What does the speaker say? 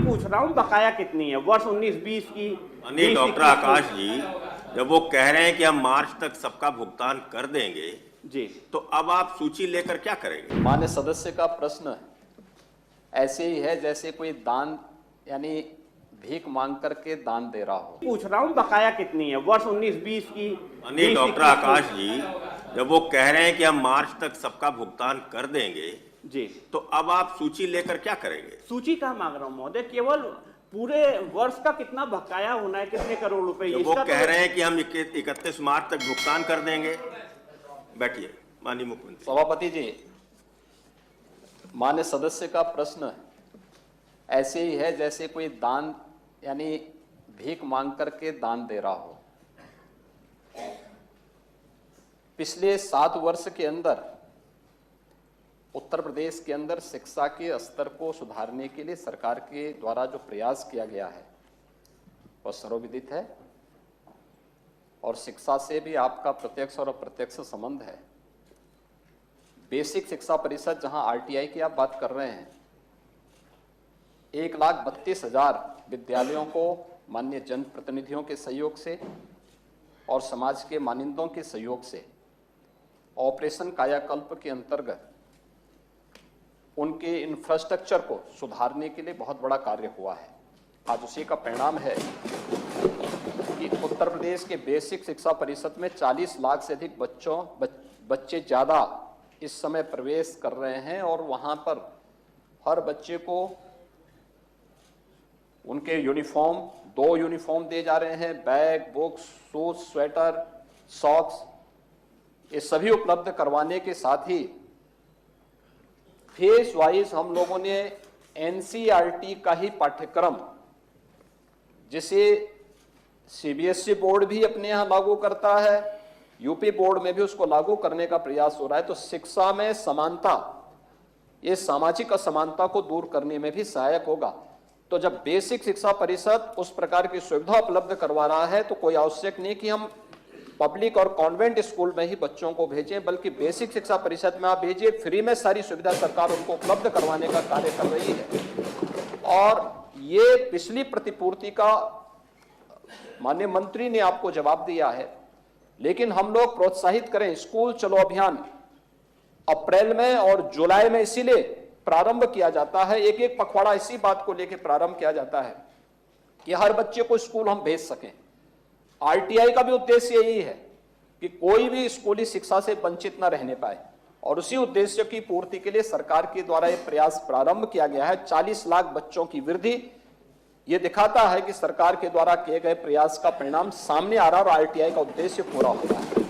पूछ रहा हूँ बकाया कितनी है वर्ष 19-20 की। माननीय डॉक्टर आकाश जी, जब वो कह रहे हैं कि हम मार्च तक सबका भुगतान कर देंगे जी, तो अब आप सूची लेकर क्या करेंगे? माननीय सदस्य का प्रश्न ऐसे ही है जैसे कोई दान यानी भीख मांग करके दान दे रहा हो। पूछ रहा हूँ बकाया कितनी है वर्ष 19-20 की। माननीय डॉक्टर आकाश जी, जब वो कह रहे हैं कि हम मार्च तक सबका भुगतान कर देंगे जी, तो अब आप सूची लेकर क्या करेंगे? सूची का मांग रहा हूँ महोदय, केवल पूरे वर्ष का कितना बकाया होना है, कितने करोड़ रुपए। जब वो कह रहे हैं कि हम 31 मार्च तक भुगतान कर देंगे। बैठिए माननीय मुख्यमंत्री। सभापति जी, माननीय सदस्य का प्रश्न ऐसे ही है जैसे कोई दान यानी भीख मांग करके दान दे रहा हो। पिछले 7 वर्ष के अंदर उत्तर प्रदेश के अंदर शिक्षा के स्तर को सुधारने के लिए सरकार के द्वारा जो प्रयास किया गया है वह सर्वविदित है और शिक्षा से भी आपका प्रत्यक्ष और अप्रत्यक्ष संबंध है। बेसिक शिक्षा परिषद जहां आरटीआई की आप बात कर रहे हैं, 1,32,000 विद्यालयों को माननीय जनप्रतिनिधियों के सहयोग से और समाज के मानिंदों के सहयोग से ऑपरेशन कायाकल्प के अंतर्गत उनके इंफ्रास्ट्रक्चर को सुधारने के लिए बहुत बड़ा कार्य हुआ है। आज उसी का परिणाम है कि उत्तर प्रदेश के बेसिक शिक्षा परिषद में 40 लाख से अधिक बच्चे ज़्यादा इस समय प्रवेश कर रहे हैं और वहाँ पर हर बच्चे को उनके यूनिफॉर्म 2 यूनिफॉर्म दिए जा रहे हैं, bag, books, shoes, sweater, socks, ये सभी उपलब्ध करवाने के साथ ही फेज वाइज हम लोगों ने एनसीईआरटी का ही पाठ्यक्रम, जिसे सीबीएसई बोर्ड भी अपने यहाँ लागू करता है, यूपी बोर्ड में भी उसको लागू करने का प्रयास हो रहा है। तो शिक्षा में समानता, ये सामाजिक असमानता को दूर करने में भी सहायक होगा। तो जब बेसिक शिक्षा परिषद उस प्रकार की सुविधा उपलब्ध करवा रहा है तो कोई आवश्यक नहीं कि हम पब्लिक और कॉन्वेंट स्कूल में ही बच्चों को भेजें, बल्कि बेसिक शिक्षा परिषद में आप भेजिए। फ्री में सारी सुविधा सरकार उनको उपलब्ध करवाने का कार्य कर रही है। और ये पिछली प्रतिपूर्ति का माननीय मंत्री ने आपको जवाब दिया है, लेकिन हम लोग प्रोत्साहित करें। स्कूल चलो अभियान अप्रैल में और जुलाई में इसीलिए प्रारंभ किया जाता है, एक एक पखवाड़ा इसी बात को लेकर प्रारंभ किया जाता है कि हर बच्चे को स्कूल हम भेज सकें। आरटीआई का भी उद्देश्य यही है कि कोई भी स्कूली शिक्षा से वंचित न रहने पाए और उसी उद्देश्य की पूर्ति के लिए सरकार के द्वारा यह प्रयास प्रारंभ किया गया है। 40 लाख बच्चों की वृद्धि ये दिखाता है कि सरकार के द्वारा किए गए प्रयास का परिणाम सामने आ रहा है और आरटीआई का उद्देश्य पूरा हो रहा है।